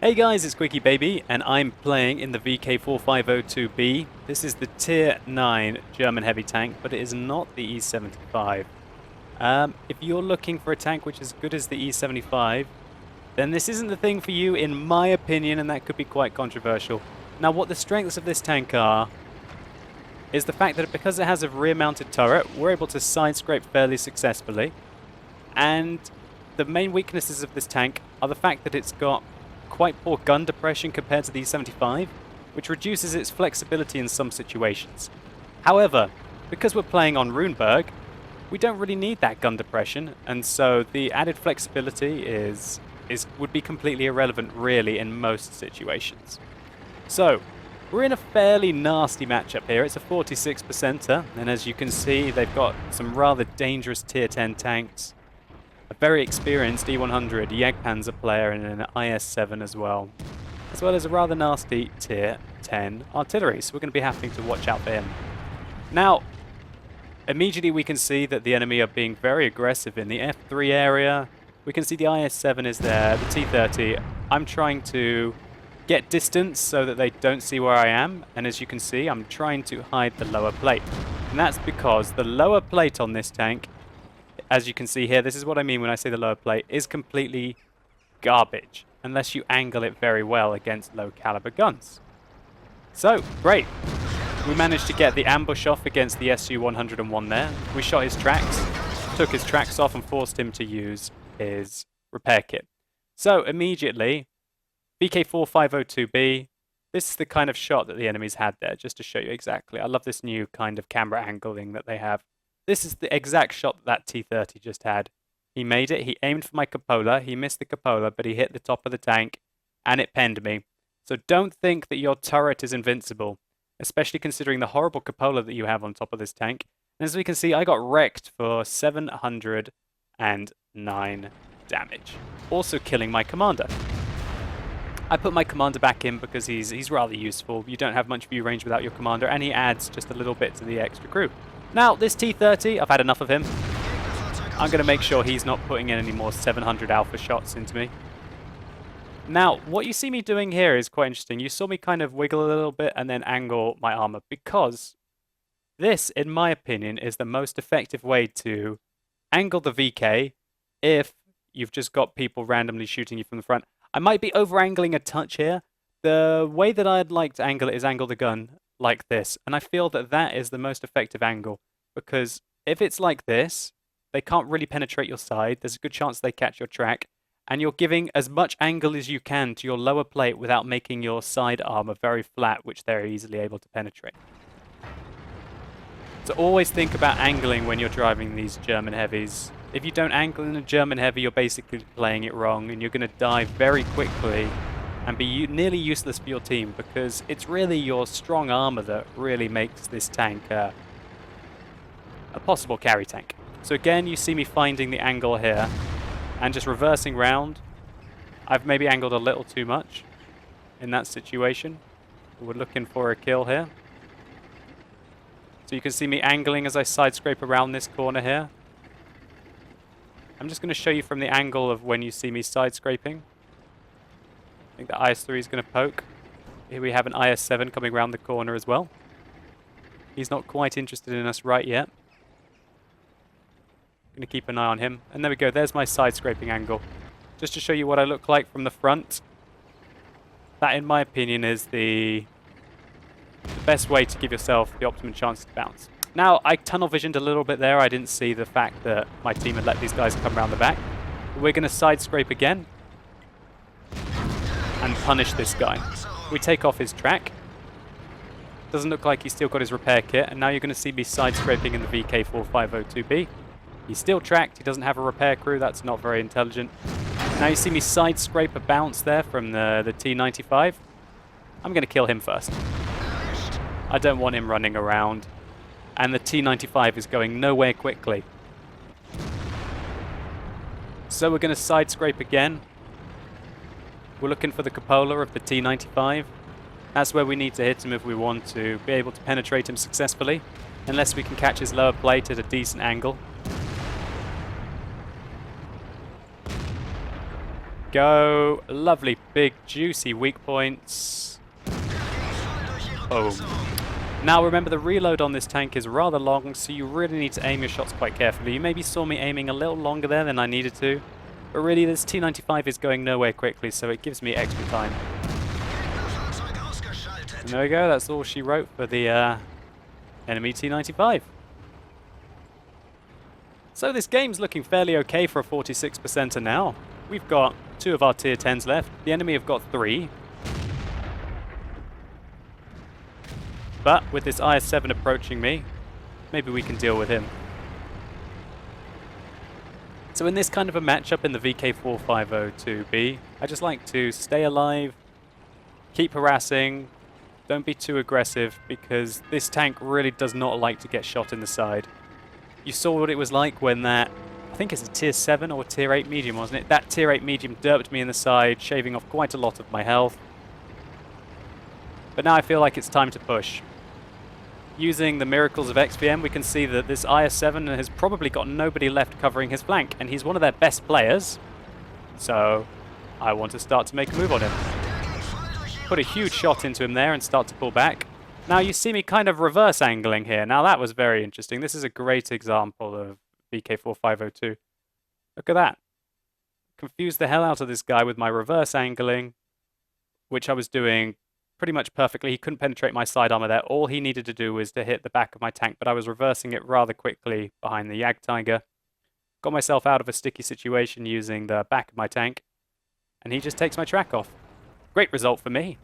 Hey guys, it's QuickyBaby, and I'm playing in the VK4502B. This is the Tier 9 German heavy tank, but it is not the E75. If you're looking for a tank which is as good as the E75, then this isn't the thing for you, in my opinion, and that could be quite controversial. Now, what the strengths of this tank are, is the fact that because it has a rear-mounted turret, we're able to side-scrape fairly successfully. And the main weaknesses of this tank are the fact that it's got quite poor gun depression compared to the E75, which reduces its flexibility in some situations. However, because we're playing on Runeberg, we don't really need that gun depression, and so the added flexibility would be completely irrelevant really in most situations. So, we're in a fairly nasty matchup here. It's a 46%er, and as you can see, they've got some rather dangerous Tier 10 tanks. A very experienced E100 Jagdpanzer player and an IS-7 as well as a rather nasty Tier 10 artillery, so we're going to be having to watch out for him. Now, immediately we can see that the enemy are being very aggressive in the F3 area. We can see the IS-7 is there, the T-30. I'm trying to get distance so that they don't see where I am, and as you can see, I'm trying to hide the lower plate. And that's because the lower plate on this tank, as you can see here, this is what I mean when I say the lower plate, is completely garbage, unless you angle it very well against low caliber guns. So, great. We managed to get the ambush off against the Su-101 there. We shot his tracks, took his tracks off and forced him to use his repair kit. So, immediately, VK4502B, this is the kind of shot that the enemies had there, just to show you exactly. I love this new kind of camera angling that they have. This is the exact shot that T-30 just had. He made it, he aimed for my cupola, he missed the cupola, but he hit the top of the tank, and it penned me. So don't think that your turret is invincible, especially considering the horrible cupola that you have on top of this tank. And as we can see, I got wrecked for 709 damage, also killing my commander. I put my commander back in because he's rather useful. You don't have much view range without your commander, and he adds just a little bit to the extra crew. Now, this T-30, I've had enough of him. I'm going to make sure he's not putting in any more 700 alpha shots into me. Now, what you see me doing here is quite interesting. You saw me kind of wiggle a little bit and then angle my armor, because this, in my opinion, is the most effective way to angle the VK if you've just got people randomly shooting you from the front. I might be over-angling a touch here. The way that I'd like to angle it is angle the gun like this, and I feel that that is the most effective angle, because if it's like this, they can't really penetrate your side, there's a good chance they catch your track, and you're giving as much angle as you can to your lower plate without making your side armor very flat, which they're easily able to penetrate. So always think about angling when you're driving these German heavies. If you don't angle in a German heavy, you're basically playing it wrong, and you're going to die very quickly and be nearly useless for your team, because it's really your strong armor that really makes this tank a possible carry tank. So again, you see me finding the angle here and just reversing round. I've maybe angled a little too much in that situation. We're looking for a kill here. So you can see me angling as I side scrape around this corner here. I'm just going to show you from the angle of when you see me side scraping. I think the IS-3 is going to poke. Here we have an IS-7 coming around the corner as well. He's not quite interested in us right yet. Going to keep an eye on him. And there we go, there's my side scraping angle. Just to show you what I look like from the front. That, in my opinion, is the best way to give yourself the optimum chance to bounce. Now, I tunnel visioned a little bit there. I didn't see the fact that my team had let these guys come around the back. But we're going to side scrape again and punish this guy. We take off his track. Doesn't look like he's still got his repair kit, and now you're going to see me side scraping in the VK4502B. He's still tracked, he doesn't have a repair crew, that's not very intelligent. Now you see me side scrape a bounce there from the T95. I'm going to kill him first. I don't want him running around, and the T95 is going nowhere quickly. So we're going to side scrape again. We're looking for the cupola of the T95. That's where we need to hit him if we want to be able to penetrate him successfully, unless we can catch his lower plate at a decent angle. go. Lovely, big, juicy weak points. Boom. Now remember, the reload on this tank is rather long, so you really need to aim your shots quite carefully. You maybe saw me aiming a little longer there than I needed to, but really this T-95 is going nowhere quickly, so it gives me extra time. And there we go, that's all she wrote for the enemy T-95. So this game's looking fairly okay for a 46%er now. We've got 2 of our tier 10s left. The enemy have got 3. But with this IS-7 approaching me, maybe we can deal with him. So in this kind of a matchup in the VK450-2B, I just like to stay alive, keep harassing, don't be too aggressive, because this tank really does not like to get shot in the side. You saw what it was like when that, I think it's a tier 7 or tier 8 medium, wasn't it? That tier 8 medium derped me in the side, shaving off quite a lot of my health. But now I feel like it's time to push. Using the miracles of XVM, we can see that this IS-7 has probably got nobody left covering his flank, and he's one of their best players. So I want to start to make a move on him. Put a huge shot into him there and start to pull back. Now you see me kind of reverse angling here. Now that was very interesting. This is a great example of VK4502. Look at that. Confused the hell out of this guy with my reverse angling, which I was doing pretty much perfectly. He couldn't penetrate my side armor there. All he needed to do was to hit the back of my tank, but I was reversing it rather quickly behind the Jagdtiger. Got myself out of a sticky situation using the back of my tank, and he just takes my track off. Great result for me.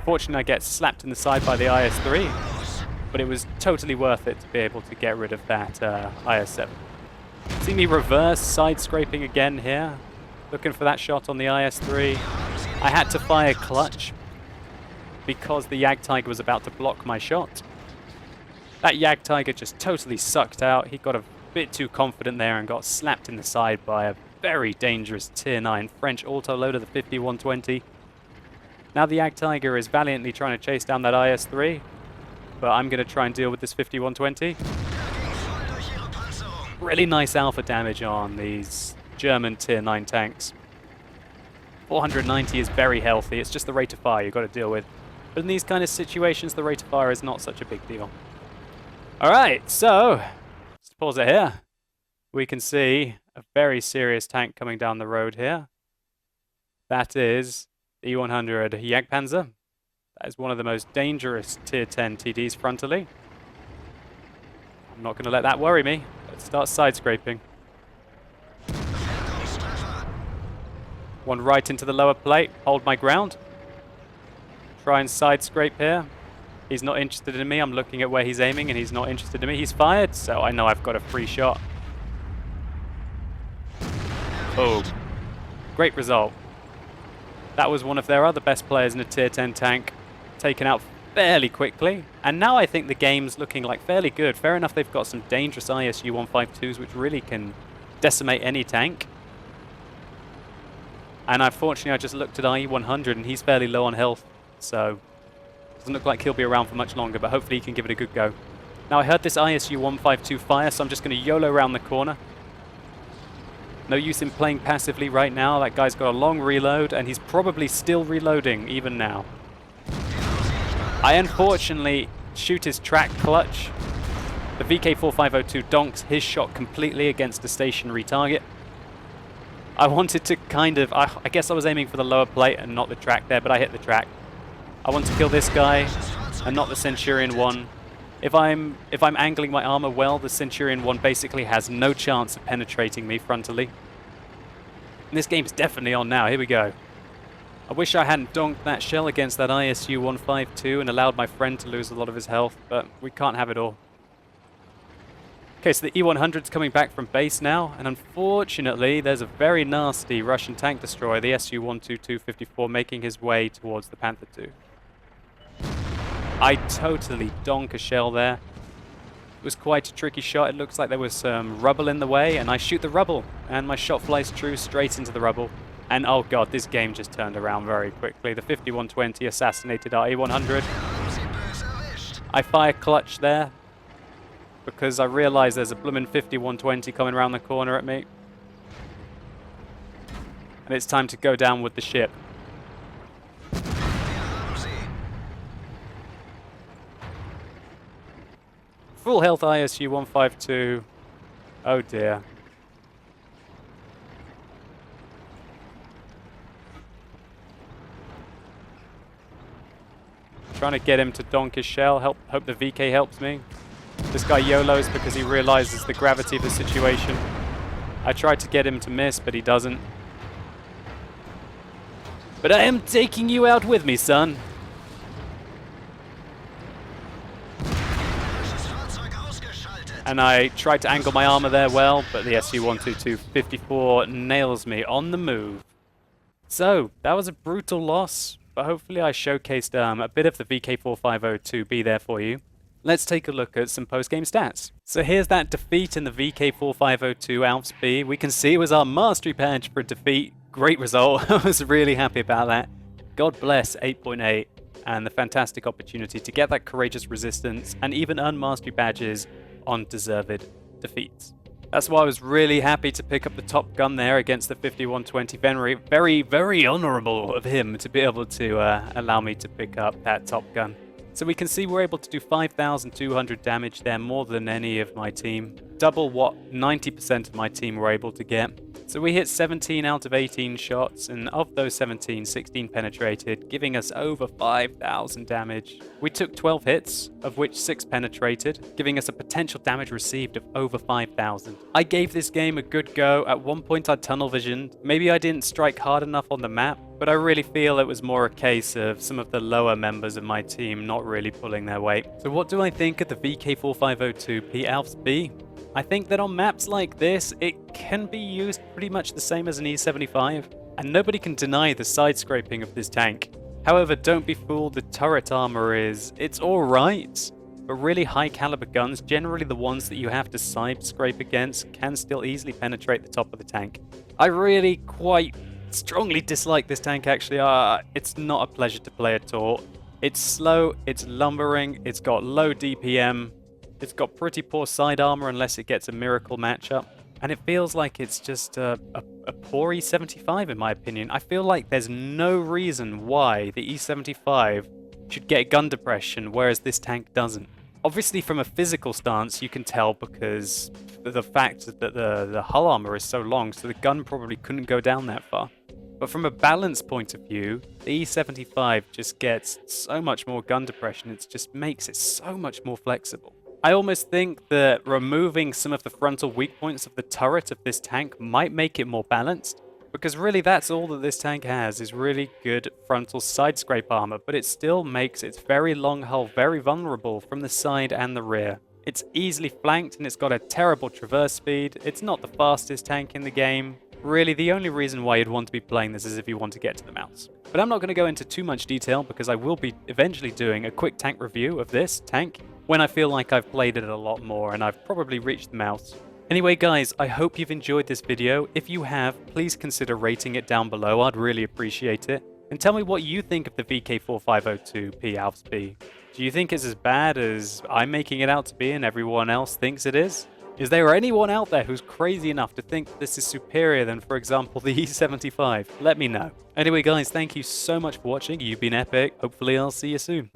Fortunately, I get slapped in the side by the IS-3, but it was totally worth it to be able to get rid of that IS-7. See me reverse side scraping again here, looking for that shot on the IS-3. I had to fire clutch because the Jagdtiger was about to block my shot. That Jagdtiger just totally sucked out. He got a bit too confident there and got slapped in the side by a very dangerous tier 9 French autoloader, the 5120. Now the Jagdtiger is valiantly trying to chase down that IS-3, but I'm going to try and deal with this 5120. Really nice alpha damage on these German tier 9 tanks. 490 is very healthy. It's just the rate of fire you've got to deal with. But in these kind of situations, the rate of fire is not such a big deal. Alright, so let's pause it here. We can see a very serious tank coming down the road here. That is the E100 Jagdpanzer. That is one of the most dangerous tier 10 TDs frontally. I'm not going to let that worry me. Let's start side scraping. One right into the lower plate, hold my ground. Try and side scrape here. He's not interested in me. I'm looking at where he's aiming and he's not interested in me. He's fired, so I know I've got a free shot. Boom. Great result. That was one of their other best players in a tier 10 tank, taken out fairly quickly. And now I think the game's looking like fairly good. Fair enough, they've got some dangerous ISU-152s which really can decimate any tank. And unfortunately, I just looked at IE-100 and he's fairly low on health, so doesn't look like he'll be around for much longer, but hopefully he can give it a good go. Now I heard this ISU-152 fire, so I'm just going to YOLO around the corner. No use in playing passively right now. That guy's got a long reload and he's probably still reloading even now. I unfortunately shoot his track clutch. The VK4502 donks his shot completely against a stationary target. I wanted to kind of, I guess I was aiming for the lower plate and not the track there, but I hit the track. I want to kill this guy and not the Centurion 1. If I'm angling my armor well, the Centurion 1 basically has no chance of penetrating me frontally. And this game's definitely on now. Here we go. I wish I hadn't donked that shell against that ISU-152 and allowed my friend to lose a lot of his health, but we can't have it all. Okay, so the E100's coming back from base now, and unfortunately there's a very nasty Russian tank destroyer, the Su-122-54, making his way towards the Panther II. I totally donk a shell there. It was quite a tricky shot. It looks like there was some rubble in the way, and I shoot the rubble, and my shot flies true straight into the rubble. And oh god, this game just turned around very quickly. The 5120 assassinated our E100. I fire clutch there, because I realize there's a bloomin' 5120 coming around the corner at me. And it's time to go down with the ship. Full health ISU 152. Oh dear. Trying to get him to donk his shell. Hope the VK helps me. This guy YOLOs because he realizes the gravity of the situation. I tried to get him to miss, but he doesn't. But I am taking you out with me, son. And I tried to angle my armor there well, but the SU-122-54 nails me on the move. So, that was a brutal loss, but hopefully I showcased a bit of the VK4502B there for you. Let's take a look at some post-game stats. So here's that defeat in the VK4502 Alps B. We can see it was our mastery badge for a defeat. Great result. I was really happy about that. God bless 8.8 and the fantastic opportunity to get that courageous resistance and even earn mastery badges on deserved defeats. That's why I was really happy to pick up the top gun there against the 5120 Venry. Very, very honorable of him to be able to allow me to pick up that top gun. So we can see we're able to do 5,200 damage there, more than any of my team. Double what 90% of my team were able to get. So we hit 17 out of 18 shots, and of those 17, 16 penetrated, giving us over 5,000 damage. We took 12 hits, of which 6 penetrated, giving us a potential damage received of over 5,000. I gave this game a good go. At one point I tunnel visioned. Maybe I didn't strike hard enough on the map, but I really feel it was more a case of some of the lower members of my team not really pulling their weight. So what do I think of the VK4502P Alps B? I think that on maps like this, it can be used pretty much the same as an E75, and nobody can deny the side scraping of this tank. However, don't be fooled, the turret armor it's alright, but really high caliber guns, generally the ones that you have to side scrape against, can still easily penetrate the top of the tank. I really quite strongly dislike this tank actually. It's not a pleasure to play at all. It's slow, it's lumbering, it's got low DPM, it's got pretty poor side armor unless it gets a miracle matchup, and it feels like it's just a poor E75 in my opinion. I feel like there's no reason why the E75 should get gun depression, whereas this tank doesn't. Obviously from a physical stance you can tell because the fact that the hull armor is so long, so the gun probably couldn't go down that far. But from a balance point of view, the E75 just gets so much more gun depression, it just makes it so much more flexible. I almost think that removing some of the frontal weak points of the turret of this tank might make it more balanced, because really that's all that this tank has, is really good frontal side scrape armor, but it still makes its very long hull very vulnerable from the side and the rear. It's easily flanked and it's got a terrible traverse speed. It's not the fastest tank in the game. Really, the only reason why you'd want to be playing this is if you want to get to the mouse. But I'm not going to go into too much detail because I will be eventually doing a quick tank review of this tank when I feel like I've played it a lot more and I've probably reached the mouse. Anyway guys, I hope you've enjoyed this video. If you have, please consider rating it down below. I'd really appreciate it. And tell me what you think of the VK4502P Alps B. Do you think it's as bad as I'm making it out to be and everyone else thinks it is? Is there anyone out there who's crazy enough to think this is superior than, for example, the E75? Let me know. Anyway guys, thank you so much for watching. You've been epic. Hopefully I'll see you soon.